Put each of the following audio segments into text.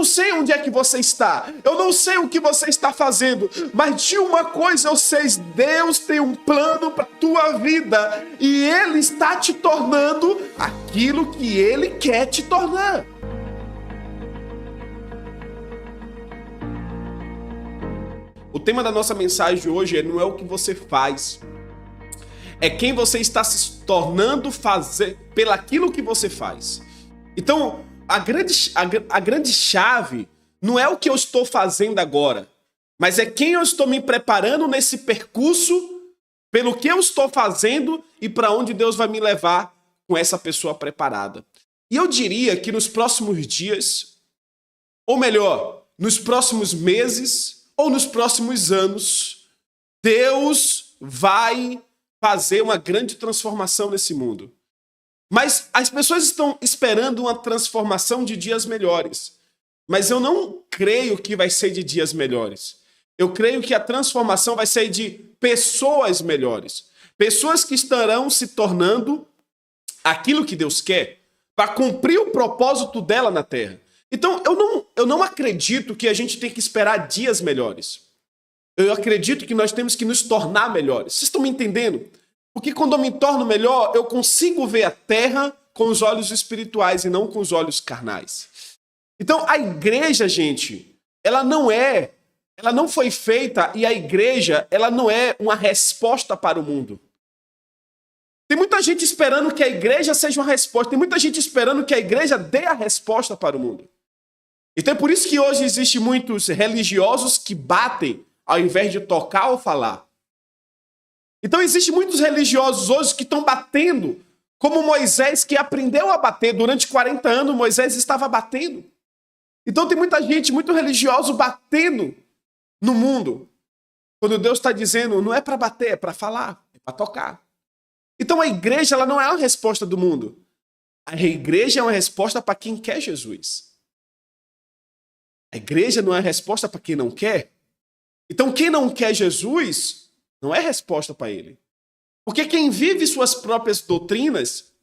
sei onde é que você está, eu não sei o que você está fazendo, mas de uma coisa eu sei, Deus tem um plano para a tua vida e Ele está te tornando aquilo que Ele quer te tornar. O tema da nossa mensagem de hoje não é o que você faz, é quem você está se tornando fazer pelaquilo que você faz. Então, a grande chave não é o que eu estou fazendo agora, mas é quem eu estou me preparando nesse percurso, pelo que eu estou fazendo e para onde Deus vai me levar com essa pessoa preparada. E eu diria que nos próximos dias, ou melhor, nos próximos meses ou nos próximos anos, Deus vai fazer uma grande transformação nesse mundo. Mas as pessoas estão esperando uma transformação de dias melhores. Mas eu não creio que vai ser de dias melhores. Eu creio que a transformação vai ser de pessoas melhores. Pessoas que estarão se tornando aquilo que Deus quer para cumprir o propósito dela na Terra. Então, eu não acredito que a gente tem que esperar dias melhores. Eu acredito que nós temos que nos tornar melhores. Vocês estão me entendendo? Porque quando eu me torno melhor, eu consigo ver a terra com os olhos espirituais e não com os olhos carnais. Então, a igreja, gente, ela não foi feita, e a igreja, ela não é uma resposta para o mundo. Tem muita gente esperando que a igreja seja uma resposta, tem muita gente esperando que a igreja dê a resposta para o mundo. Então é por isso que hoje existem muitos religiosos que batem ao invés de tocar ou falar. Então existem muitos religiosos hoje que estão batendo, como Moisés, que aprendeu a bater. Durante 40 anos, Moisés estava batendo. Então tem muita gente, muito religioso, batendo no mundo. Quando Deus está dizendo, não é para bater, é para falar, é para tocar. Então a igreja, ela não é uma resposta do mundo. A igreja é uma resposta para quem quer Jesus. A igreja não é resposta para quem não quer. Então quem não quer Jesus não é resposta para ele. Porque quem vive suas próprias doutrinas,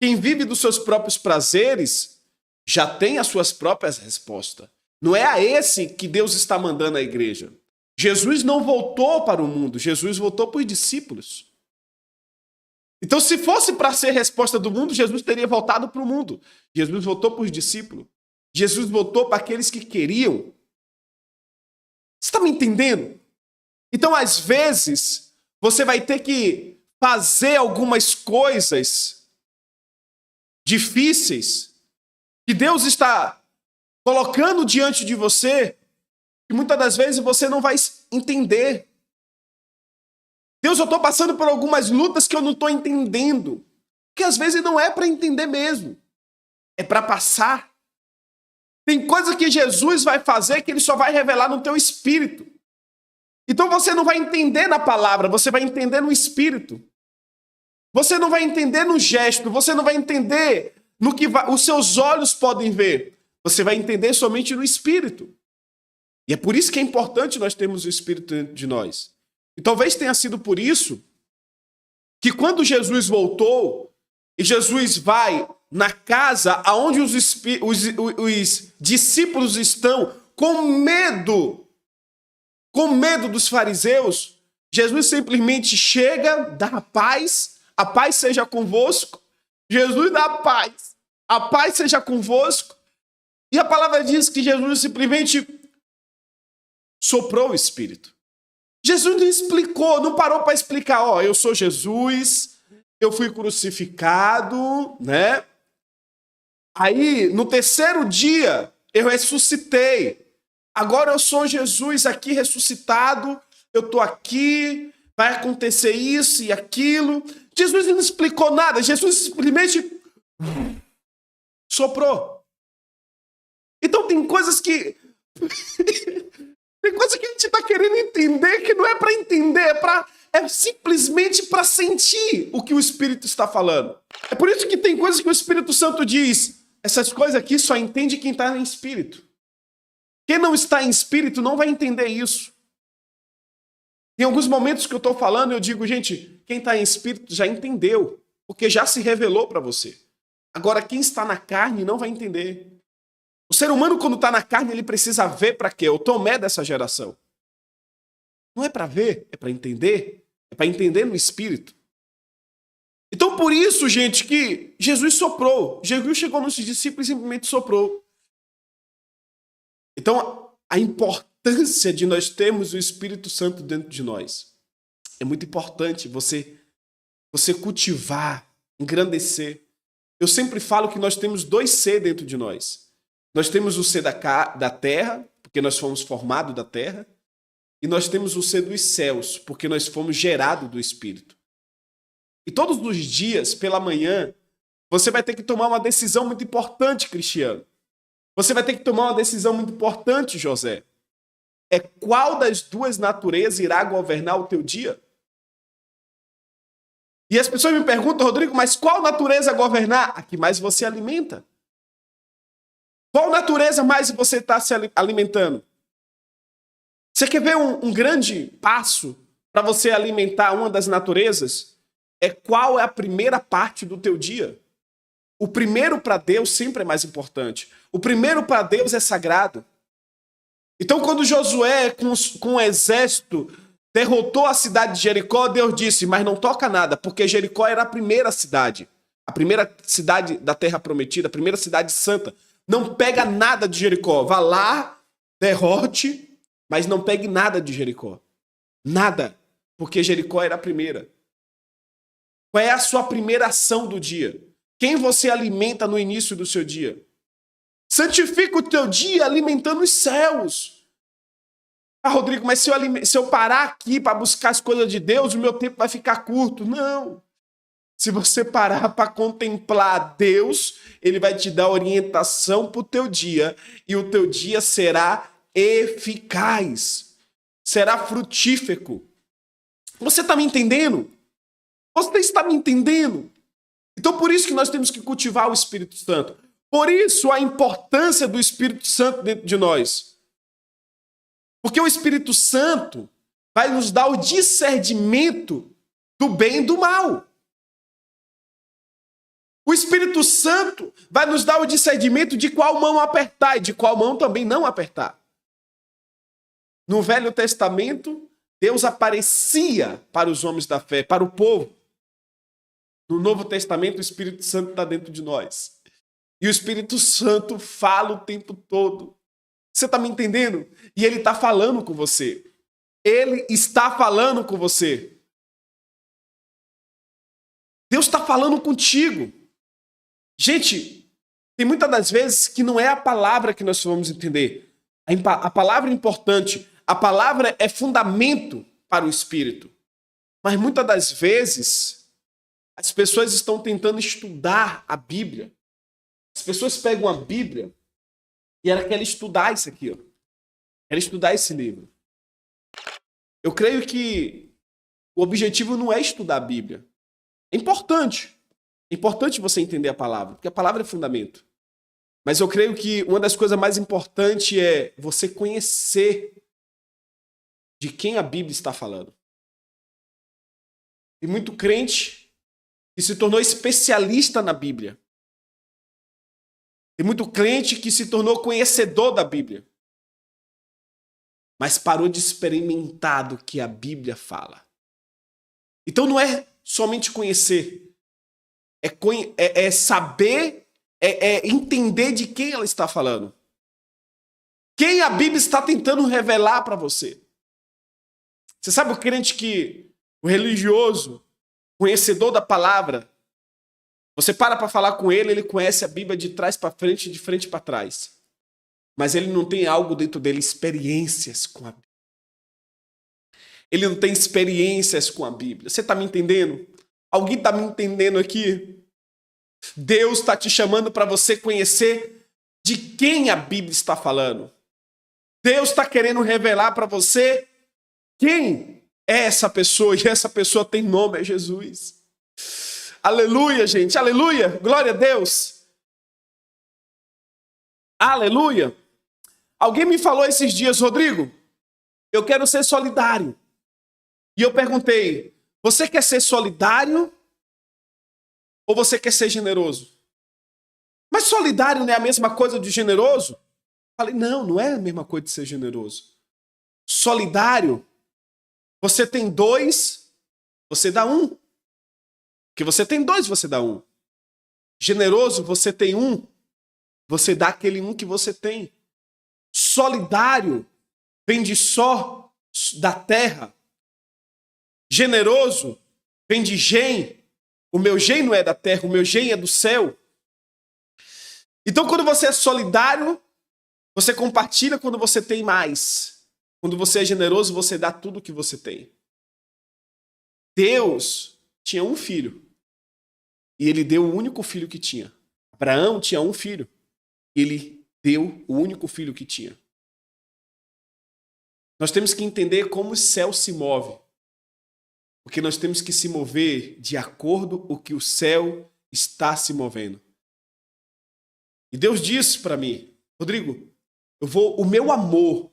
quem vive dos seus próprios prazeres, já tem as suas próprias respostas. Não é a esse que Deus está mandando a igreja. Jesus não voltou para o mundo, Jesus voltou para os discípulos. Então, se fosse para ser resposta do mundo, Jesus teria voltado para o mundo. Jesus voltou para os discípulos. Jesus voltou para aqueles que queriam. Você está me entendendo? Então, às vezes, você vai ter que fazer algumas coisas difíceis que Deus está colocando diante de você e muitas das vezes você não vai entender. Deus, eu estou passando por algumas lutas que eu não estou entendendo. Que às vezes não é para entender mesmo. É para passar. Tem coisa que Jesus vai fazer que ele só vai revelar no teu espírito. Então você não vai entender na palavra, você vai entender no espírito. Você não vai entender no gesto, você não vai entender no que os seus olhos podem ver. Você vai entender somente no espírito. E é por isso que é importante nós termos o espírito dentro de nós. E talvez tenha sido por isso que quando Jesus voltou, e Jesus vai na casa onde os discípulos estão com medo dos fariseus, Jesus simplesmente chega, dá a paz seja convosco. Jesus dá a paz seja convosco. E a palavra diz que Jesus simplesmente soprou o Espírito. Jesus não explicou, não parou para explicar, ó, eu sou Jesus, eu fui crucificado, né? Aí, no terceiro dia, eu ressuscitei. Agora eu sou Jesus aqui ressuscitado, eu estou aqui, vai acontecer isso e aquilo. Jesus não explicou nada, Jesus simplesmente soprou. Então tem coisas que... tem coisa que a gente está querendo entender que não é para entender, é simplesmente para sentir o que o Espírito está falando. É por isso que tem coisas que o Espírito Santo diz, essas coisas aqui só entende quem está em espírito. Quem não está em espírito não vai entender isso. Em alguns momentos que eu estou falando, eu digo, gente, quem está em espírito já entendeu, porque já se revelou para você. Agora, quem está na carne não vai entender. O ser humano, quando está na carne, ele precisa ver para quê? O Tomé dessa geração. Não é para ver, é para entender. É para entender no espírito. Então, por isso, gente, que Jesus soprou. Jesus chegou nos discípulos e simplesmente soprou. Então, a importância de nós termos o Espírito Santo dentro de nós. É muito importante você cultivar, engrandecer. Eu sempre falo que nós temos 2 C dentro de nós. Nós temos o C da terra, porque nós fomos formados da terra, e nós temos o C dos céus, porque nós fomos gerados do Espírito. E todos os dias, pela manhã, você vai ter que tomar uma decisão muito importante, Cristiano. Você vai ter que tomar uma decisão muito importante, José. É qual das 2 naturezas irá governar o teu dia? E as pessoas me perguntam, Rodrigo, mas qual natureza governar? A que mais você alimenta. Qual natureza mais você está se alimentando? Você quer ver um grande passo para você alimentar uma das naturezas? É qual é a primeira parte do teu dia. O primeiro para Deus sempre é mais importante. O primeiro para Deus é sagrado. Então, quando Josué, com o exército, derrotou a cidade de Jericó, Deus disse, mas não toca nada, porque Jericó era a primeira cidade da terra prometida, a primeira cidade santa. Não pega nada de Jericó. Vá lá, derrote, mas não pegue nada de Jericó. Nada, porque Jericó era a primeira. Qual é a sua primeira ação do dia? Quem você alimenta no início do seu dia? Santifica o teu dia alimentando os céus. Ah, Rodrigo, mas se eu parar aqui para buscar as coisas de Deus, o meu tempo vai ficar curto. Não. Se você parar para contemplar Deus, Ele vai te dar orientação para o teu dia. E o teu dia será eficaz. Será frutífero. Você está me entendendo? Você está me entendendo? Então, por isso que nós temos que cultivar o Espírito Santo. Por isso, a importância do Espírito Santo dentro de nós. Porque o Espírito Santo vai nos dar o discernimento do bem e do mal. O Espírito Santo vai nos dar o discernimento de qual mão apertar e de qual mão também não apertar. No Velho Testamento, Deus aparecia para os homens da fé, para o povo. No Novo Testamento, o Espírito Santo está dentro de nós. E o Espírito Santo fala o tempo todo. Você está me entendendo? E ele está falando com você. Ele está falando com você. Deus está falando contigo. Gente, tem muitas das vezes que não é a palavra que nós vamos entender. A palavra é importante. A palavra é fundamento para o Espírito. Mas muitas das vezes, as pessoas estão tentando estudar a Bíblia. As pessoas pegam a Bíblia e ela quer estudar isso aqui. Quer estudar esse livro. Eu creio que o objetivo não é estudar a Bíblia. É importante. É importante você entender a palavra, porque a palavra é fundamento. Mas eu creio que uma das coisas mais importantes é você conhecer de quem a Bíblia está falando. E muito crente que se tornou especialista na Bíblia. Tem muito crente que se tornou conhecedor da Bíblia. Mas parou de experimentar do que a Bíblia fala. Então não é somente conhecer. É saber, é entender de quem ela está falando. Quem a Bíblia está tentando revelar para você. Você sabe o crente o religioso, conhecedor da palavra, você para falar com ele, ele conhece a Bíblia de trás para frente e de frente para trás. Mas ele não tem algo dentro dele, experiências com a Bíblia. Ele não tem experiências com a Bíblia. Você está me entendendo? Alguém está me entendendo aqui? Deus está te chamando para você conhecer de quem a Bíblia está falando. Deus está querendo revelar para você quem é essa pessoa. E essa pessoa tem nome, é Jesus. Aleluia, gente. Aleluia. Glória a Deus. Aleluia. Alguém me falou esses dias, Rodrigo, eu quero ser solidário. E eu perguntei, você quer ser solidário ou você quer ser generoso? Mas solidário não é a mesma coisa de generoso? Falei, não, não é a mesma coisa de ser generoso. Solidário, você tem 2, você dá 1. Porque você tem 2, você dá 1. Generoso, você tem 1, você dá aquele 1 que você tem. Solidário, vem de só da terra. Generoso, vem de gen. O meu gen não é da terra, o meu gen é do céu. Então, quando você é solidário, você compartilha quando você tem mais. Quando você é generoso, você dá tudo que você tem. Deus tinha um filho. E ele deu o único filho que tinha. Abraão tinha um filho. Ele deu o único filho que tinha. Nós temos que entender como o céu se move. Porque nós temos que se mover de acordo com o que o céu está se movendo. E Deus disse para mim, Rodrigo, o meu amor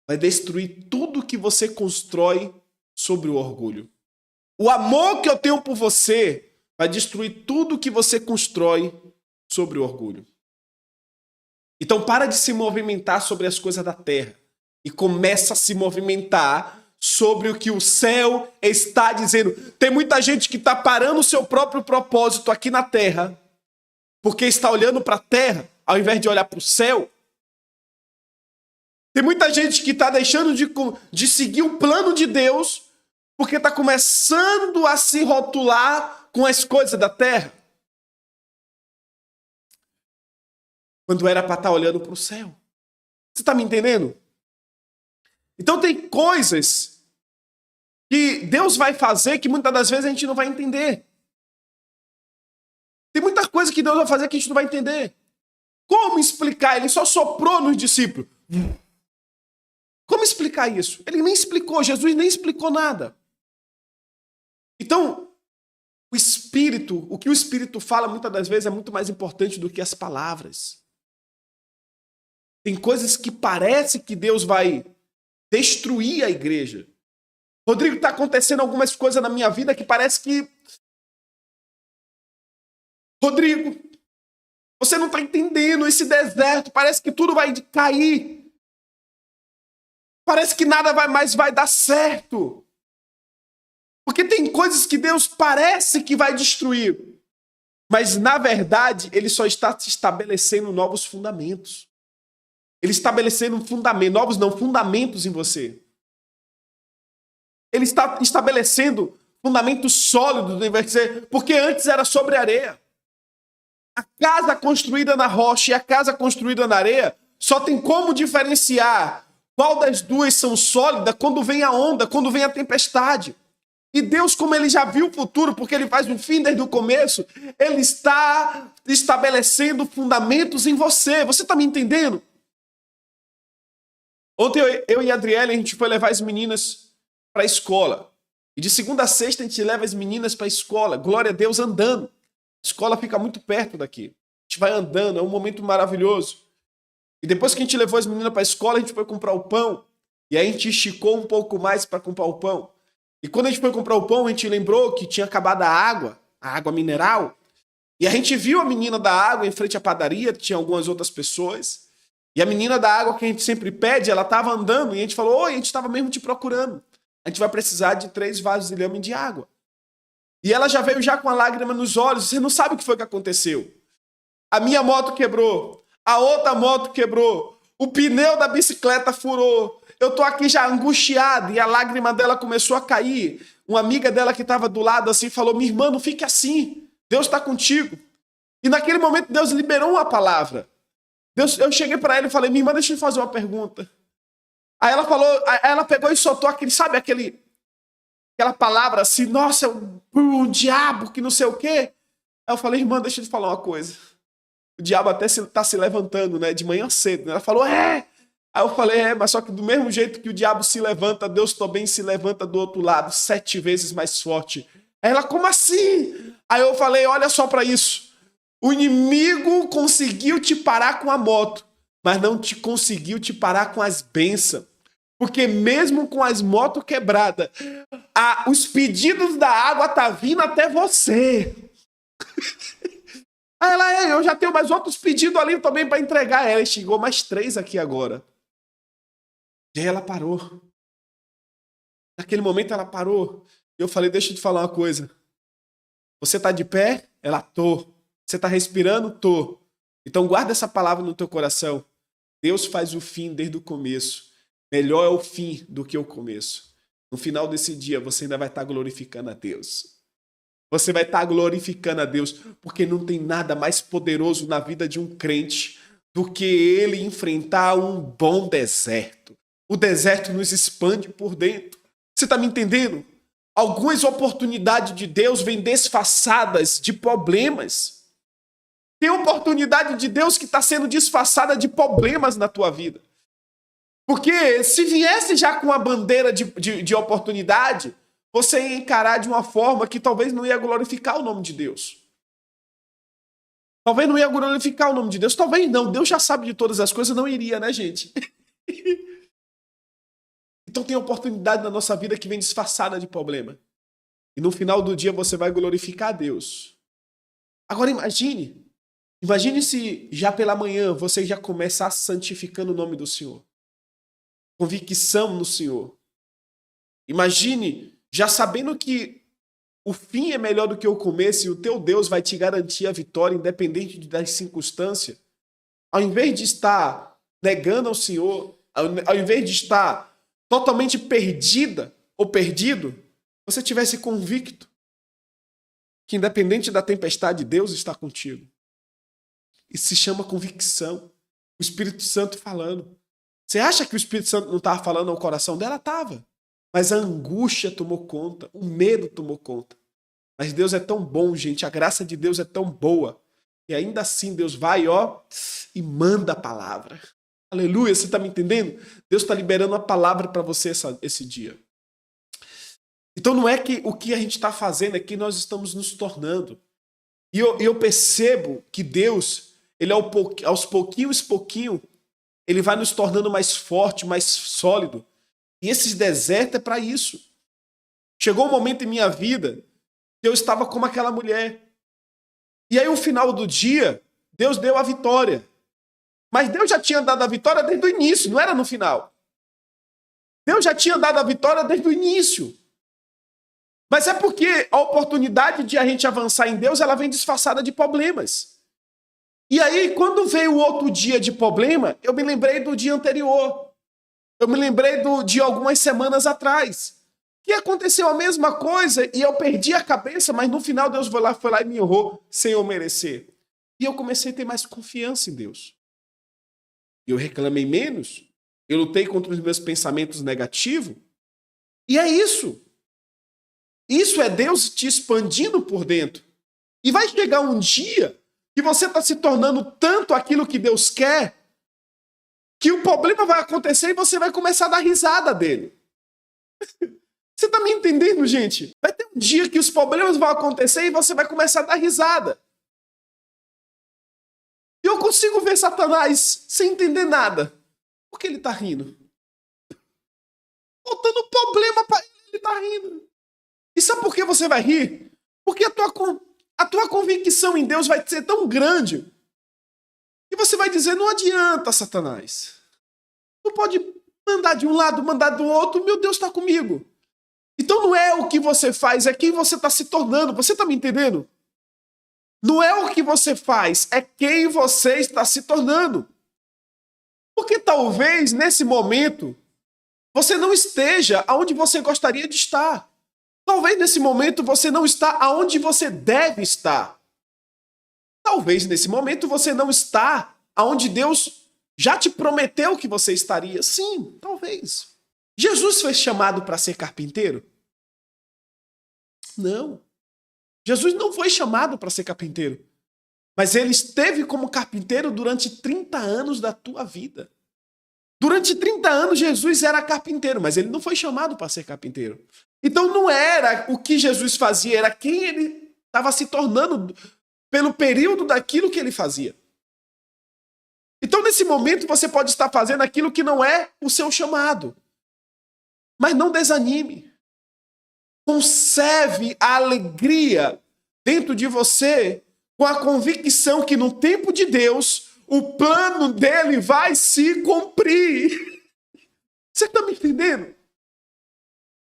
vai destruir tudo que você constrói sobre o orgulho. O amor que eu tenho por você vai destruir tudo que você constrói sobre o orgulho. Então para de se movimentar sobre as coisas da terra e começa a se movimentar sobre o que o céu está dizendo. Tem muita gente que está parando o seu próprio propósito aqui na terra porque está olhando para a terra ao invés de olhar para o céu. Tem muita gente que está deixando de seguir o plano de Deus porque está começando a se rotular com as coisas da terra. Quando era para estar olhando para o céu. Você está me entendendo? Então tem coisas que Deus vai fazer que muitas das vezes a gente não vai entender. Tem muita coisa que Deus vai fazer que a gente não vai entender. Como explicar? Ele só soprou nos discípulos. Como explicar isso? Ele nem explicou, Jesus nem explicou nada. Então, o que o Espírito fala muitas das vezes é muito mais importante do que as palavras. Tem coisas que parece que Deus vai destruir a igreja. Rodrigo, está acontecendo algumas coisas na minha vida que parece que... Rodrigo, você não está entendendo esse deserto, parece que tudo vai cair. Parece que nada mais vai dar certo. Porque tem coisas que Deus parece que vai destruir. Mas, na verdade, ele só está estabelecendo novos fundamentos. Ele está estabelecendo fundamentos em você. Ele está estabelecendo fundamentos sólidos em você, porque antes era sobre areia. A casa construída na rocha e a casa construída na areia só tem como diferenciar qual das duas são sólidas quando vem a onda, quando vem a tempestade. E Deus, como ele já viu o futuro, porque ele faz o fim desde o começo, ele está estabelecendo fundamentos em você. Você está me entendendo? Ontem eu e a Adriele, a gente foi levar as meninas para a escola. E de segunda a sexta a gente leva as meninas para a escola. Glória a Deus, andando. A escola fica muito perto daqui. A gente vai andando, é um momento maravilhoso. E depois que a gente levou as meninas para a escola, a gente foi comprar o pão. E aí a gente esticou um pouco mais para comprar o pão. E quando a gente foi comprar o pão, a gente lembrou que tinha acabado a água mineral. E a gente viu a menina da água em frente à padaria, tinha algumas outras pessoas. E a menina da água que a gente sempre pede, ela estava andando. E a gente falou, oi, a gente estava mesmo te procurando. A gente vai precisar de 3 vasilhames de água. E ela já veio já com a lágrima nos olhos. Você não sabe o que foi que aconteceu. A minha moto quebrou. A outra moto quebrou. O pneu da bicicleta furou. Eu tô aqui já angustiado. E a lágrima dela começou a cair. Uma amiga dela que estava do lado assim falou, minha irmã, não fique assim. Deus está contigo. E naquele momento Deus liberou uma palavra. Eu cheguei para ela e falei, minha irmã, deixa eu fazer uma pergunta. Aí ela falou, ela pegou e soltou aquela palavra assim, nossa, um diabo que não sei o quê. Aí eu falei, irmã, deixa eu te falar uma coisa. O diabo até está se levantando, né, de manhã cedo. Né? Ela falou, é. Aí eu falei, mas só que do mesmo jeito que o diabo se levanta, Deus também se levanta do outro lado, 7 vezes mais forte. Aí ela, como assim? Aí eu falei, olha só para isso. O inimigo conseguiu te parar com a moto, mas não conseguiu te parar com as bênçãos. Porque mesmo com as motos quebradas, os pedidos da água tá vindo até você. Aí ela, eu já tenho mais outros pedidos ali também para entregar. Ela chegou mais 3 aqui agora. E aí ela parou. Naquele momento ela parou. E eu falei, deixa eu te falar uma coisa. Você tá de pé? Ela, tô. Você tá respirando? Tô. Então guarda essa palavra no teu coração. Deus faz o fim desde o começo. Melhor é o fim do que o começo. No final desse dia, você ainda vai estar glorificando a Deus. Você vai estar glorificando a Deus, porque não tem nada mais poderoso na vida de um crente do que ele enfrentar um bom deserto. O deserto nos expande por dentro. Você está me entendendo? Algumas oportunidades de Deus vêm disfarçadas de problemas. Tem oportunidade de Deus que está sendo disfarçada de problemas na tua vida. Porque se viesse já com a bandeira de oportunidade, você ia encarar de uma forma que talvez não ia glorificar o nome de Deus. Talvez não ia glorificar o nome de Deus. Talvez não. Deus já sabe de todas as coisas, não iria, né, gente? Então tem oportunidade na nossa vida que vem disfarçada de problema. E no final do dia você vai glorificar a Deus. Agora imagine se já pela manhã você já começar santificando o nome do Senhor. Convicção no Senhor. Imagine já sabendo que o fim é melhor do que o começo e o teu Deus vai te garantir a vitória independente das circunstâncias. Ao invés de estar negando ao Senhor, ao invés de estar totalmente perdida ou perdido, você tivesse convicto que independente da tempestade, Deus está contigo. Isso se chama convicção. O Espírito Santo falando. Você acha que o Espírito Santo não estava falando ao coração dela? Estava. Mas a angústia tomou conta, o medo tomou conta. Mas Deus é tão bom, gente, a graça de Deus é tão boa. E ainda assim Deus vai, e manda a palavra. Aleluia, você está me entendendo? Deus está liberando a palavra para você esse dia. Então não é que o que a gente está fazendo, é que nós estamos nos tornando. E eu percebo que Deus, ele aos pouquinhos, ele vai nos tornando mais forte, mais sólido. E esse deserto é para isso. Chegou um momento em minha vida que eu estava como aquela mulher. E aí, no final do dia, Deus deu a vitória. Mas Deus já tinha dado a vitória desde o início, não era no final. Deus já tinha dado a vitória desde o início. Mas é porque a oportunidade de a gente avançar em Deus, ela vem disfarçada de problemas. E aí, quando veio o outro dia de problema, eu me lembrei do dia anterior. Eu me lembrei de algumas semanas atrás. Que aconteceu a mesma coisa e eu perdi a cabeça, mas no final Deus foi lá e me honrou sem eu merecer. E eu comecei a ter mais confiança em Deus. Eu reclamei menos, eu lutei contra os meus pensamentos negativos. E é isso. Isso é Deus te expandindo por dentro. E vai chegar um dia que você está se tornando tanto aquilo que Deus quer, que o problema vai acontecer e você vai começar a dar risada dele. Você está me entendendo, gente? Vai ter um dia que os problemas vão acontecer e você vai começar a dar risada. E eu consigo ver Satanás sem entender nada. Por que ele está rindo? Botando problema para ele, ele está rindo. E sabe por que você vai rir? Porque a tua convicção em Deus vai ser tão grande que você vai dizer, não adianta, Satanás. Tu pode mandar de um lado, mandar do outro, meu Deus está comigo. Então não é o que você faz, é quem você está se tornando. Você está me entendendo? Não é o que você faz, é quem você está se tornando. Porque talvez, nesse momento, você não esteja onde você gostaria de estar. Talvez, nesse momento, você não está onde você deve estar. Talvez, nesse momento, você não está onde Deus já te prometeu que você estaria. Sim, talvez. Jesus foi chamado para ser carpinteiro? Não. Jesus não foi chamado para ser carpinteiro. Mas ele esteve como carpinteiro durante 30 anos da tua vida. Durante 30 anos Jesus era carpinteiro, mas ele não foi chamado para ser carpinteiro. Então não era o que Jesus fazia, era quem ele estava se tornando pelo período daquilo que ele fazia. Então nesse momento você pode estar fazendo aquilo que não é o seu chamado. Mas não desanime. Conserve a alegria dentro de você com a convicção que no tempo de Deus, o plano dele vai se cumprir. Você está me entendendo?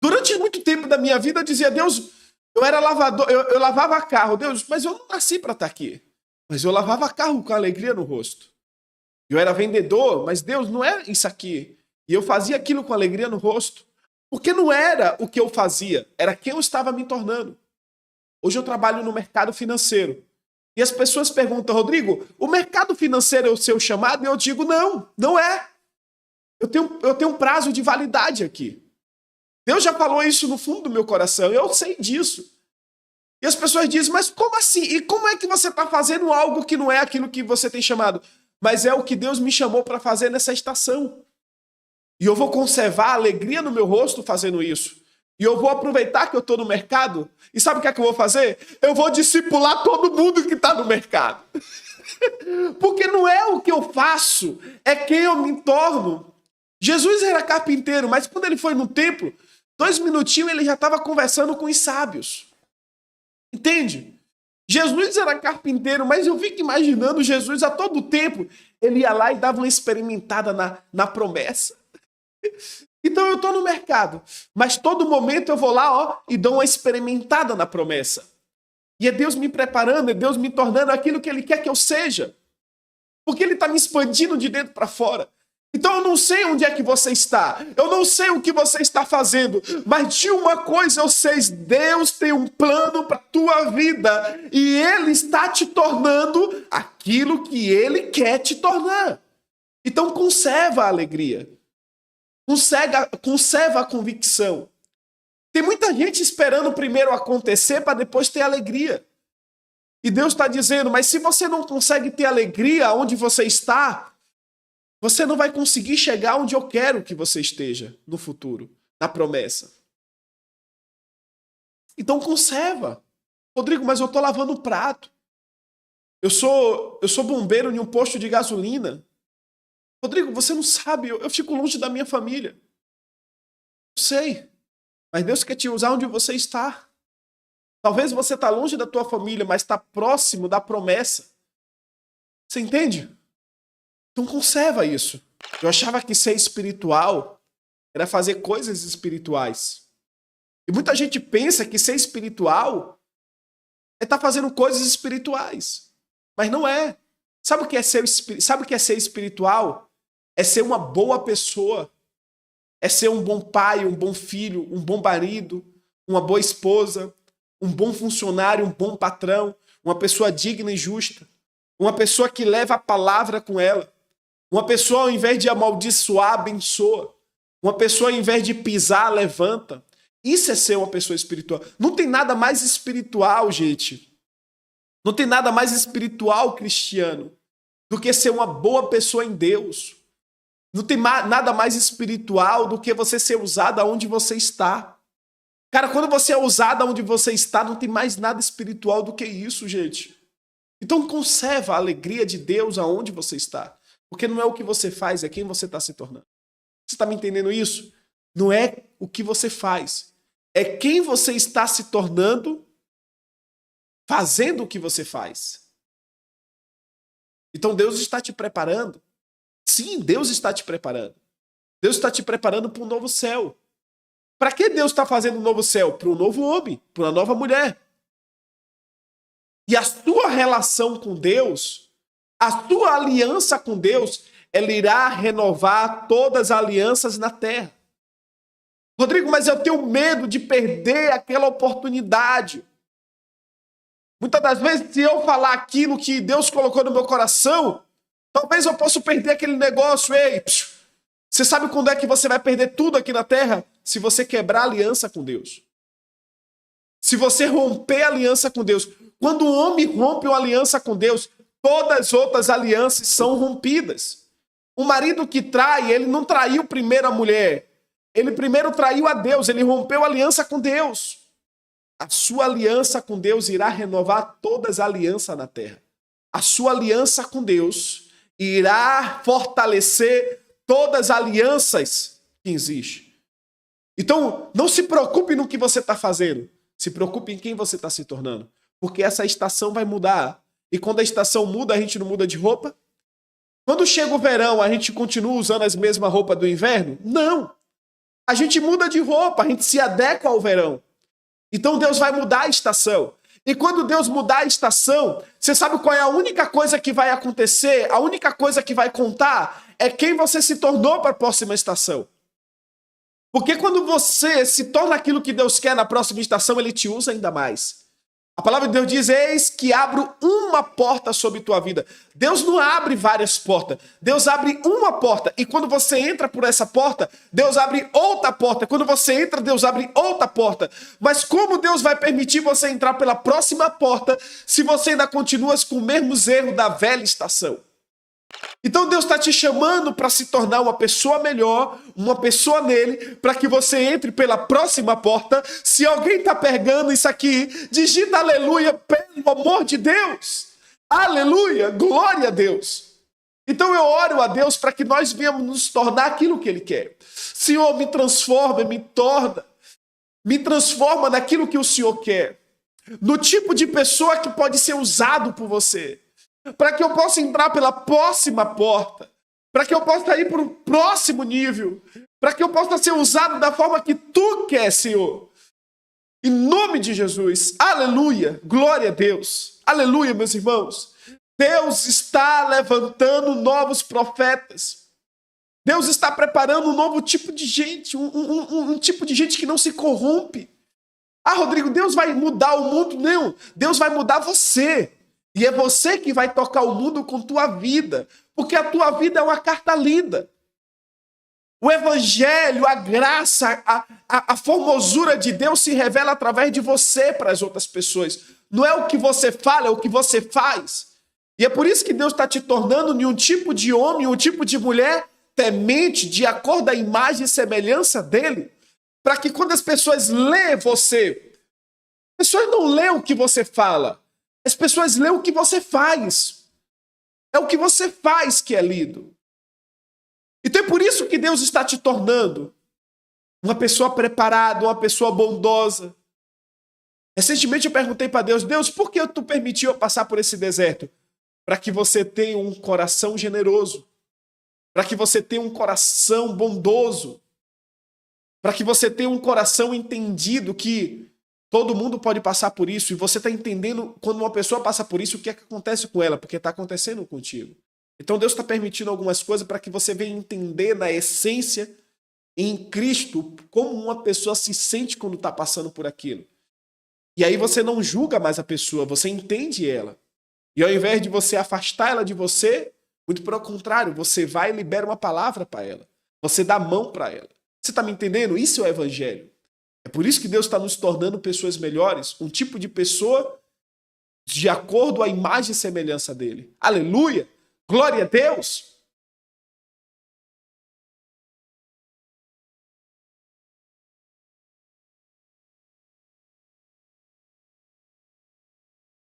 Durante muito tempo da minha vida eu dizia, Deus, eu era lavador, eu lavava carro. Deus, mas eu não nasci para estar aqui. Mas eu lavava carro com alegria no rosto. Eu era vendedor, mas Deus, não é isso aqui. E eu fazia aquilo com alegria no rosto. Porque não era o que eu fazia, era quem eu estava me tornando. Hoje eu trabalho no mercado financeiro. E as pessoas perguntam, Rodrigo, o mercado financeiro é o seu chamado? E eu digo, não, não é. Eu tenho um prazo de validade aqui. Deus já falou isso no fundo do meu coração, eu sei disso. E as pessoas dizem, mas como assim? E como é que você está fazendo algo que não é aquilo que você tem chamado? Mas é o que Deus me chamou para fazer nessa estação. E eu vou conservar a alegria no meu rosto fazendo isso. E eu vou aproveitar que eu estou no mercado. E sabe o que é que eu vou fazer? Eu vou discipular todo mundo que está no mercado. Porque não é o que eu faço, é quem eu me torno. Jesus era carpinteiro, mas quando ele foi no templo, 2 minutinhos ele já estava conversando com os sábios. Entende? Jesus era carpinteiro, mas eu fico imaginando Jesus a todo tempo. Ele ia lá e dava uma experimentada na promessa. Então eu estou no mercado, mas todo momento eu vou lá e dou uma experimentada na promessa. E é Deus me preparando, é Deus me tornando aquilo que Ele quer que eu seja. Porque Ele está me expandindo de dentro para fora. Então eu não sei onde é que você está, eu não sei o que você está fazendo, mas de uma coisa eu sei, Deus tem um plano para a tua vida e Ele está te tornando aquilo que Ele quer te tornar. Então conserva a alegria, conserva a convicção. Tem muita gente esperando primeiro acontecer para depois ter alegria. E Deus está dizendo, mas se você não consegue ter alegria onde você está, você não vai conseguir chegar onde eu quero que você esteja no futuro, na promessa. Então conserva. Rodrigo, mas eu estou lavando o prato. Eu sou bombeiro em um posto de gasolina. Rodrigo, você não sabe, eu fico longe da minha família. Eu sei, mas Deus quer te usar onde você está. Talvez você está longe da tua família, mas está próximo da promessa. Você entende? Então conserva isso. Eu achava que ser espiritual era fazer coisas espirituais. E muita gente pensa que ser espiritual é estar fazendo coisas espirituais. Mas não é. Sabe o que é ser espiritual? É ser uma boa pessoa. É ser um bom pai, um bom filho, um bom marido, uma boa esposa, um bom funcionário, um bom patrão, uma pessoa digna e justa. Uma pessoa que leva a palavra com ela. Uma pessoa, ao invés de amaldiçoar, abençoa. Uma pessoa, ao invés de pisar, levanta. Isso é ser uma pessoa espiritual. Não tem nada mais espiritual, gente. Não tem nada mais espiritual, cristiano, do que ser uma boa pessoa em Deus. Não tem nada mais espiritual do que você ser usado aonde você está. Cara, quando você é usado aonde você está, não tem mais nada espiritual do que isso, gente. Então conserva a alegria de Deus aonde você está. Porque não é o que você faz, é quem você está se tornando. Você está me entendendo isso? Não é o que você faz. É quem você está se tornando fazendo o que você faz. Então Deus está te preparando. Sim, Deus está te preparando. Deus está te preparando para um novo céu. Para que Deus está fazendo um novo céu? Para um novo homem, para uma nova mulher. E a sua relação com Deus, a sua aliança com Deus, ela irá renovar todas as alianças na terra. Rodrigo, mas eu tenho medo de perder aquela oportunidade. Muitas das vezes, se eu falar aquilo que Deus colocou no meu coração, talvez eu possa perder aquele negócio. Ei, você sabe quando é que você vai perder tudo aqui na terra? Se você quebrar a aliança com Deus. Se você romper a aliança com Deus. Quando um homem rompe uma aliança com Deus, todas as outras alianças são rompidas. O marido que trai, ele não traiu primeiro a mulher. Ele primeiro traiu a Deus, ele rompeu a aliança com Deus. A sua aliança com Deus irá renovar todas as alianças na terra. A sua aliança com Deus irá fortalecer todas as alianças que existem. Então, não se preocupe no que você está fazendo. Se preocupe em quem você está se tornando. Porque essa estação vai mudar. E quando a estação muda, a gente não muda de roupa? Quando chega o verão, a gente continua usando as mesmas roupas do inverno? Não. A gente muda de roupa, a gente se adequa ao verão. Então Deus vai mudar a estação. E quando Deus mudar a estação, você sabe qual é a única coisa que vai acontecer? A única coisa que vai contar é quem você se tornou para a próxima estação. Porque quando você se torna aquilo que Deus quer na próxima estação, Ele te usa ainda mais. A palavra de Deus diz, eis que abro uma porta sobre tua vida. Deus não abre várias portas. Deus abre uma porta. E quando você entra por essa porta, Deus abre outra porta. Quando você entra, Deus abre outra porta. Mas como Deus vai permitir você entrar pela próxima porta se você ainda continua com os mesmos erros da velha estação? Então Deus está te chamando para se tornar uma pessoa melhor, uma pessoa nele, para que você entre pela próxima porta. Se alguém está pegando isso aqui, digita aleluia, pelo amor de Deus. Aleluia, glória a Deus. Então eu oro a Deus para que nós venhamos nos tornar aquilo que Ele quer. Senhor, me transforma, me transforma naquilo que o Senhor quer. No tipo de pessoa que pode ser usado por você. Para que eu possa entrar pela próxima porta, para que eu possa ir para o próximo nível, para que eu possa ser usado da forma que Tu quer, Senhor. Em nome de Jesus, aleluia, glória a Deus, aleluia, meus irmãos. Deus está levantando novos profetas. Deus está preparando um novo tipo de gente, um tipo de gente que não se corrompe. Ah, Rodrigo, Deus vai mudar o mundo? Não, Deus vai mudar você. E é você que vai tocar o mundo com tua vida, porque a tua vida é uma carta lida. O evangelho, a graça, a formosura de Deus se revela através de você para as outras pessoas. Não é o que você fala, é o que você faz. E é por isso que Deus está te tornando em um tipo de homem, um tipo de mulher temente, de acordo à imagem e semelhança dele, para que quando as pessoas leem você, as pessoas não leem o que você fala, as pessoas leem o que você faz. É o que você faz que é lido. Então é por isso que Deus está te tornando uma pessoa preparada, uma pessoa bondosa. Recentemente eu perguntei para Deus, Deus, por que Tu permitiu eu passar por esse deserto? Para que você tenha um coração generoso. Para que você tenha um coração bondoso. Para que você tenha um coração entendido que todo mundo pode passar por isso. E você está entendendo quando uma pessoa passa por isso, o que é que acontece com ela, porque está acontecendo contigo. Então Deus está permitindo algumas coisas para que você venha entender na essência, em Cristo, como uma pessoa se sente quando está passando por aquilo. E aí você não julga mais a pessoa, você entende ela. E ao invés de você afastar ela de você, muito pelo contrário, você vai e libera uma palavra para ela. Você dá a mão para ela. Você está me entendendo? Isso é o evangelho. É por isso que Deus está nos tornando pessoas melhores, um tipo de pessoa de acordo à imagem e semelhança dele. Aleluia! Glória a Deus!